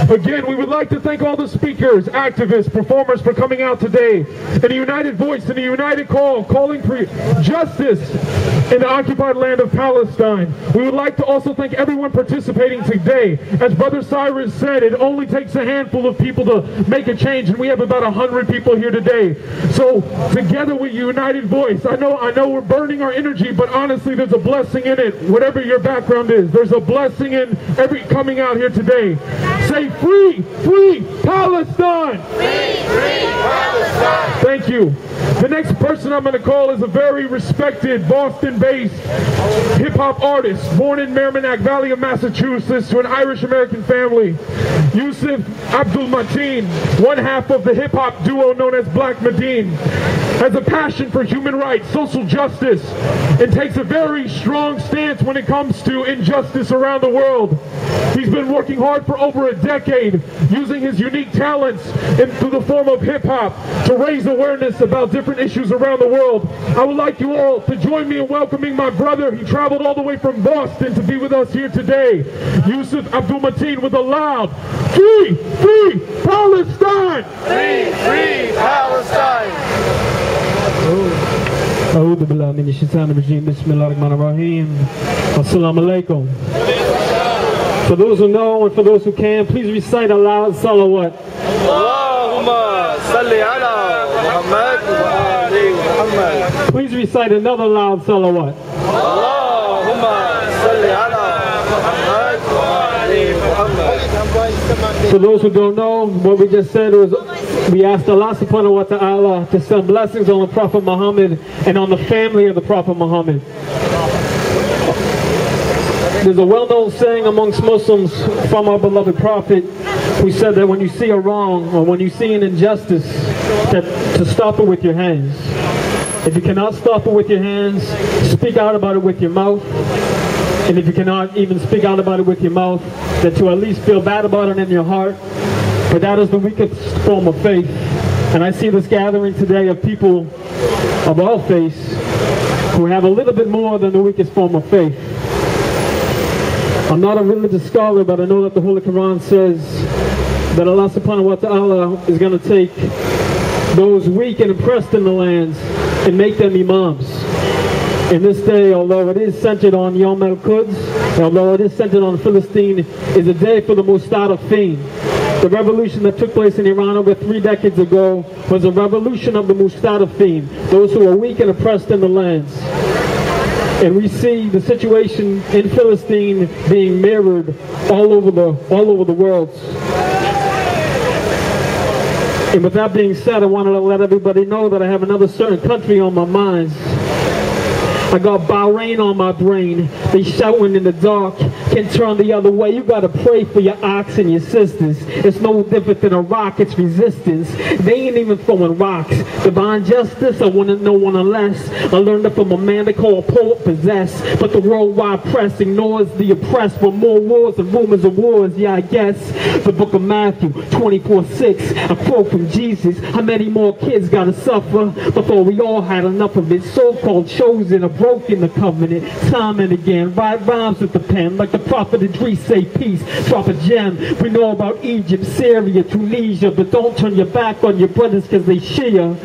Again, we would like to thank all the speakers, activists, performers for coming out today in a united voice, in a united call, calling for justice in the occupied land of Palestine. We would like to also thank everyone participating today. As Brother Cyrus said, it only takes a handful of people to make a change, and we have about 100 people here today. So together with united voice, I know we're burning our energy, but honestly there's a blessing in it. Whatever your background is, there's a blessing in every coming out here today. Say free, free Palestine! Free, free Palestine! Thank you. The next person I'm going to call is a very respected Boston-based hip-hop artist, born in Merrimack Valley of Massachusetts to an Irish-American family. Yusuf Abdul-Mateen, one half of the hip-hop duo known as Blak Madeen, has a passion for human rights, social justice, and takes a very strong stance when it comes to injustice around the world. He's been working hard for over a decade, using his unique talents through the form of hip-hop to raise awareness about different issues around the world. I would like you all to join me in welcoming my brother. He traveled all the way from Boston to be with us here today. Yusuf Abdul-Mateen with a loud, free, free Palestine! Free, free Palestine! أعوذ بالله من الشيطان الرجيم بسم الله الرحمن الرحيم Assalamu alaikum. For those who know and for those who can, please recite aloud salawat. Allahumma salli ala Muhammad wa ali Muhammad. Please recite another loud salawat. Allahumma salli ala Muhammad wa ali Muhammad. For those who don't know, what we just said was we asked Allah subhanahu wa ta'ala to send blessings on the Prophet Muhammad and on the family of the Prophet Muhammad. There's a well-known saying amongst Muslims from our beloved Prophet who said that when you see a wrong or when you see an injustice, that to stop it with your hands. If you cannot stop it with your hands, speak out about it with your mouth. And if you cannot even speak out about it with your mouth, that you at least feel bad about it in your heart. But that is the weakest form of faith. And I see this gathering today of people of all faiths who have a little bit more than the weakest form of faith. I'm not a religious scholar, but I know that the Holy Quran says that Allah subhanahu wa ta'ala is going to take those weak and oppressed in the lands and make them imams. In this day, although it is centered on Al-Quds, although it is centered on Philistine, is a day for the Master-of-Ceremonies. The revolution that took place in Iran over 3 decades ago was a revolution of the Master-of-Ceremonies, those who are weak and oppressed in the lands. And we see the situation in Philistine being mirrored all over the world. And with that being said, I wanted to let everybody know that I have another certain country on my mind. I got Bahrain on my brain. They shouting in the dark, can't turn the other way. You gotta pray for your ox and your sisters. It's no different than Iraq, it's resistance. They ain't even throwing rocks. Divine justice, I wouldn't know one unless I learned it from a man they call a poet possessed. But the worldwide press ignores the oppressed with more wars and rumors of wars. Yeah, I guess the book of Matthew 24:6, a quote from Jesus. How many more kids gotta suffer before we all had enough of it? So-called chosen, broken the covenant time and again. Write rhymes with the pen like the prophet Idris say peace. Drop a gem. We know about Egypt, Syria, Tunisia, but don't turn your back on your brothers because they Shia.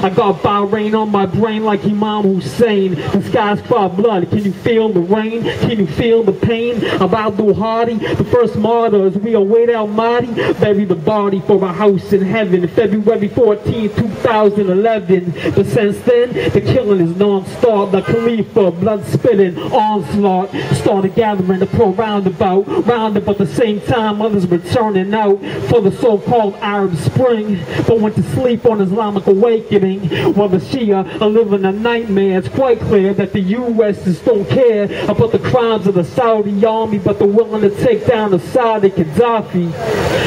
I got Bahrain on my brain like Imam Hussein. The skies cry blood. Can you feel the rain? Can you feel the pain of Abdul Hadi? The first martyrs, we await Almighty. Bury the body for a house in heaven. February 14, 2011. But since then, the killing is non-stop. The Khalifa, blood spitting, onslaught, started gathering the pro roundabout. Round about the same time, others were turning out for the so-called Arab Spring, but went to sleep on Islamic awakening. While the Shia are living a nightmare, it's quite clear that the U.S. just don't care about the crimes of the Saudi army, but they're willing to take down the Saudi Gaddafi.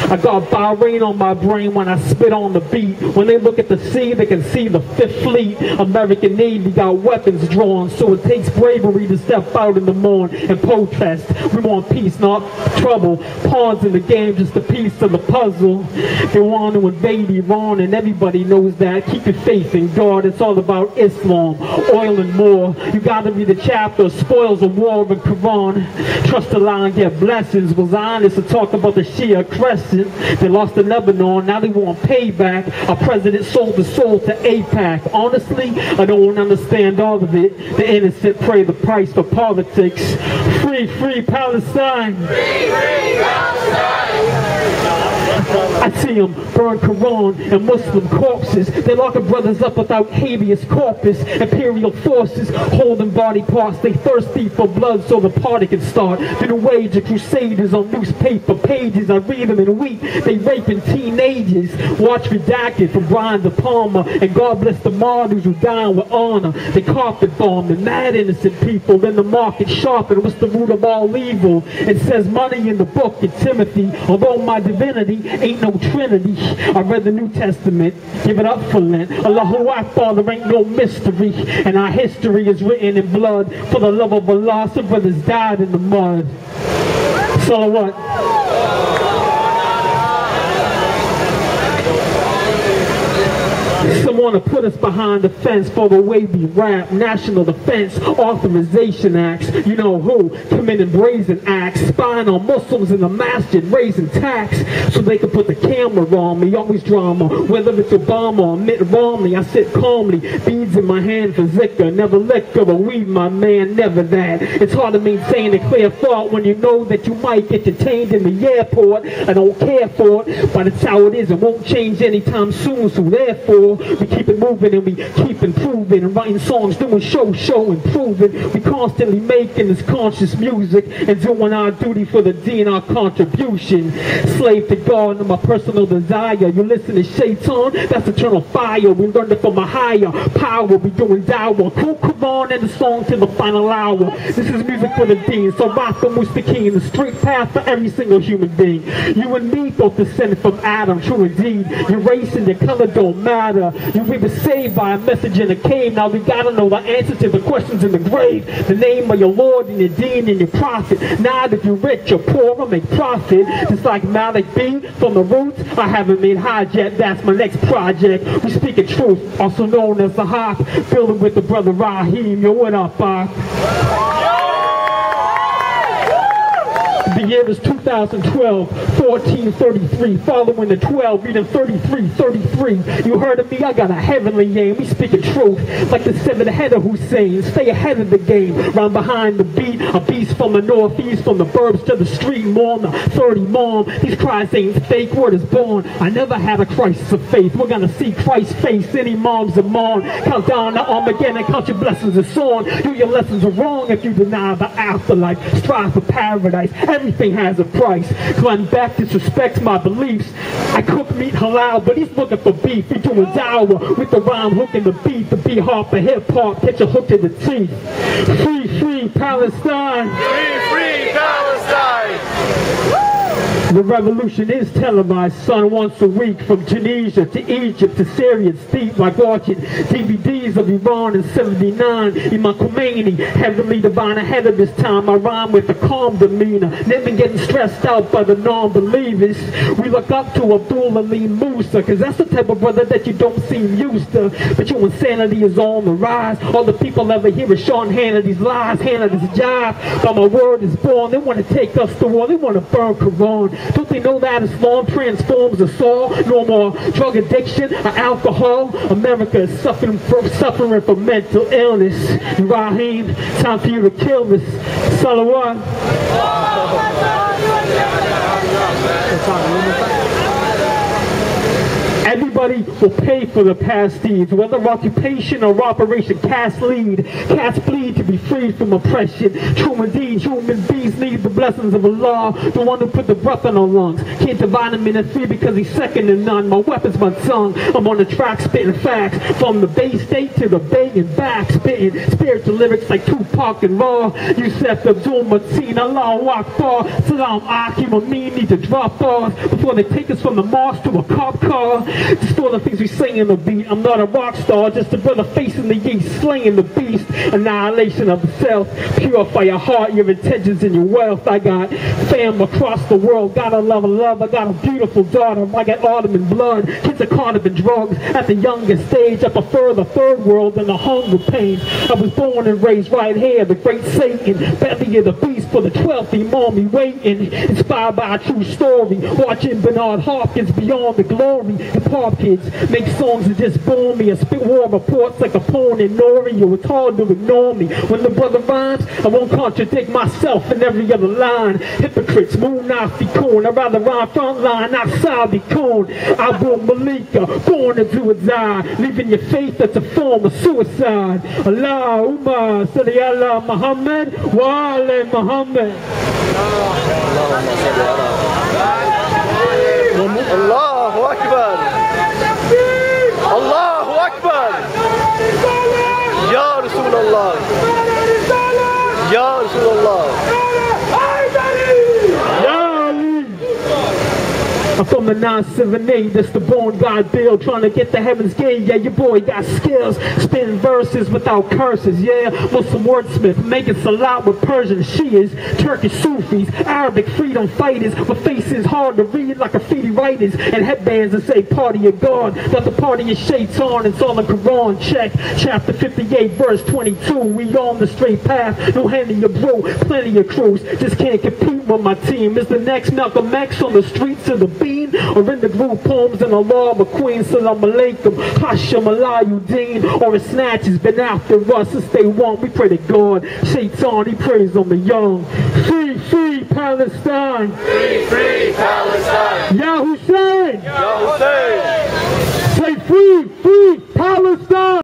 I got Bahrain on my brain when I spit on the beat. When they look at the sea, they can see the 5th Fleet. American Navy got weapons drawn, so it takes bravery to step out in the morning and protest. We want peace, not trouble. Pawns in the game, just a piece of the puzzle. They want to invade Iran, and everybody knows that. Keep your faith in God. It's all about Islam, oil and more. You gotta read the chapter, spoils of war and Quran. Trust Allah and get blessings. Was honest to talk about the Shia crescent. They lost the Lebanon, now they want payback. Our president sold the soul to AIPAC. Honestly, I don't understand all of it. The innocent pay the price for politics. Free, free Palestine. Free, free Palestine. I see them burn Quran and Muslim corpses. They lock our brothers up without habeas corpus. Imperial forces holding body parts. They thirsty for blood so the party can start. Then the wage of crusaders on newspaper pages. I read them and weep. They raping teenagers. Watch redacted from Brian De Palma. And God bless the martyrs who die with honor. They carpet bomb the mad innocent people. Then the market sharpened. What's the root of all evil? It says money in the book in Timothy. Although my divinity ain't no Trinity. I read the New Testament. Give it up for Lent. Allahu Akbar, there ain't no mystery. And our history is written in blood. For the love of Allah, some brothers died in the mud. So what? Some want to put us behind the fence for the way we rap. National Defense Authorization Acts. You know who? Committing brazen acts. Spying on Muslims in the masjid, raising tax. So they can put the camera on me. Always drama. Whether it's Obama or Mitt Romney, I sit calmly. Beads in my hand for zikr. Never liquor or weed, my man. Never that. It's hard to maintain a clear thought when you know that you might get detained in the airport. I don't care for it. But it's how it is. It won't change anytime soon. So therefore, we keep it moving and we keep improving and writing songs, doing show, improving. We constantly making this conscious music and doing our duty for the deen, our contribution. Slave to God and my personal desire. You listen to Shaitan, that's eternal fire. We learned it from a higher power. We doing dawah. Cool Quran and the song to the final hour. This is music for the deen. So rock the mustaqeen, the straight path for every single human being. You and me both descended from Adam, true indeed. Your race and your color don't matter. You were saved by a message in a cave. Now we gotta know the answers to the questions in the grave. The name of your Lord and your Deen and your Prophet. Not if you're rich or poor or make profit. Just like Malik B from the roots. I haven't made high yet. That's my next project. We speak of truth, also known as the Hawk. Building with the brother Rahim. Yo, what up, Bach? The year is 2012, 1433, following the 12, reading 33. You heard of me, I got a heavenly aim. We speak of truth, like the seven header Hussein. Stay ahead of the game, round behind the beat. A beast from the northeast, from the burbs to the street, mom, the 30 mom. These cries ain't fake, word is born. I never had a crisis of faith. We're gonna see Christ's face, any mom's a mom. Count down to Armageddon, count your blessings and so on. Do your lessons are wrong if you deny the afterlife. Strive for paradise. Everything has a price. Glenn Beck disrespects my beliefs. I cook meat halal, but he's looking for beef. He doing dawah with the rhyme hook and the beat hop for hip hop. Catch a hook to the teeth. Free, free Palestine. Free, free Palestine. The revolution is televised, son, once a week. From Tunisia to Egypt to Syria. It's deep like watching DVDs of Iran in 79. Imam Khomeini, heavenly divine ahead of his time. I rhyme with a calm demeanor, never getting stressed out by the non-believers. We look up to Abdul-Mateen Musa, cause that's the type of brother that you don't seem used to. But your insanity is on the rise. All the people ever hear is Sean Hannity's lies, Hannity's jive. But my word is born. They want to take us to war. They want to burn Quran. Don't they know that Islam transforms us all? No more drug addiction or alcohol. America is suffering from mental illness. Rahim, time for you to kill this. Salawat. Everybody will pay for the past deeds, whether occupation or operation. Cats lead, cats bleed to be freed from oppression. True indeed, human beings need the blessings of Allah, the one who put the breath in our lungs. Can't divide him in three because he's second to none. My weapon's my tongue. I'm on the track spitting facts, from the Bay State to the Bay and back, spitting spiritual lyrics like Tupac and Raw. Yusuf Abdul-Mateen, Allahu Akbar, Salam Akim, or me need to drop off before they take us from the mosque to a cop car. Distort the things we sing in the beat. I'm not a rock star, just a brother facing the yeast, slaying the beast, annihilation of the self. Purify your heart, your intentions, and your wealth. I got fam across the world, got a love. I got a beautiful daughter. I got autumn in blood. Kids are caught up in drugs at the youngest age. I prefer the third world than the hunger pain. I was born and raised right here, the great Satan, belly of the beast for the 12th Imam waiting. Inspired by a true story, watching Bernard Hopkins beyond the glory. The pop kids make songs that just bore me. I spit war reports like a pawn in Nori. You it's hard to ignore me. When the brother rhymes, I won't contradict myself in every other line. Hypocrites, moon not be corn. I'd rather rhyme front line, outside the cone. Abu Malika, born into a die, leaving your faith that's a form of suicide. Allahumma salli ala Muhammad wa ala Muhammad. Allahu Akbar. Allahu Akbar. Ya Rasulullah. Ya Rasulullah. I'm from the 978, that's the born God build, trying to get the heavens gate. Yeah, your boy got skills, spitting verses without curses. Yeah, Muslim wordsmith, making salat with Persian Shias, Turkish Sufis, Arabic freedom fighters with faces hard to read like graffiti writers, and headbands that say party of God, but the party is shaitan. It's all in Quran. Check chapter 58 verse 22. We on the straight path, no hand in your bro, plenty of crews, just can't compete with my team. Is the next Malcolm X on the streets of the beat, or in the group poems in Allah of a queen, Salam Alaikum, Hashem Alayuddin, or a snatch has been after us since day one. We pray to God, Shaitan, he prays on the young. Free, free Palestine. Free, free Palestine. Ya Hussein. Ya Hussein. Say free, free